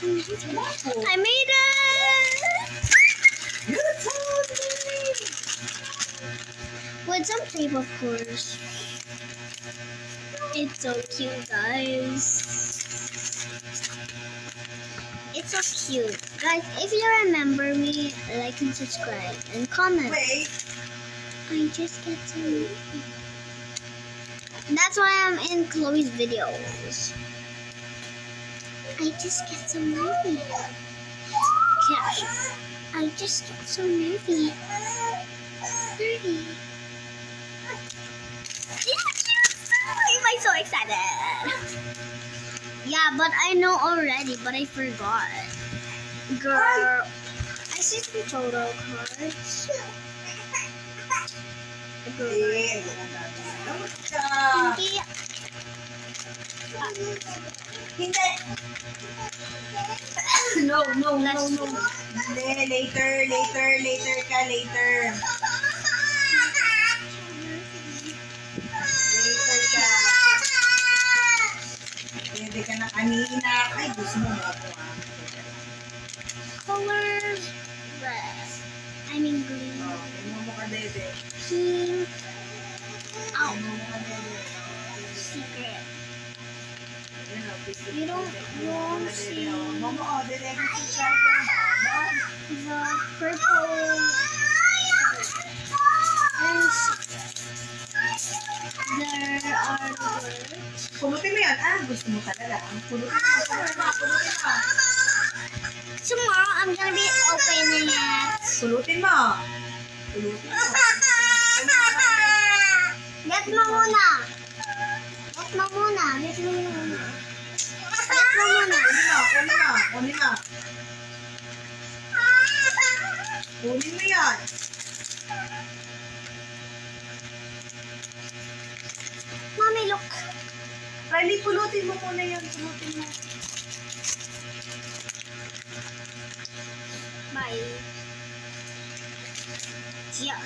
I made it! You told me. With some tape, of course. It's so cute, guys. It's so cute. Guys, if you remember me, like and subscribe and comment. Wait. I just get some. That's why I'm in Chloe's videos. I just get so nervy. Cash. I just get so nervy. Nervy. Am I so excited? Yeah, but I know already, but I forgot. Girl, I see some photo cards. Eh, gamot ka. Hindi. Hindi. No. Let's- Hindi, later ka, later. Later ka. Pwede ka na kanina. Ay, gusto mo na ako Colors red. I mean green. Oh, tingnan mo ka, Dede. Pink. Ow. Tingnan mo ka, Dede. Secret. Ayun, oh, biscuit. You don't want to see Momo, oh, Dede, biscuit ka. Oh, the purple and there are words. pulutin mo yan. Ah, gusto mo talaga. Pulutin mo. Tomorrow I'm gonna be opening it. Pulutin mo. Get mo muna. Get mo muna. Kunin mo. Kunin mo yan. Mommy, look. Riley, pulutin mo muna yan. Pulutin mo. Bye. Yeah.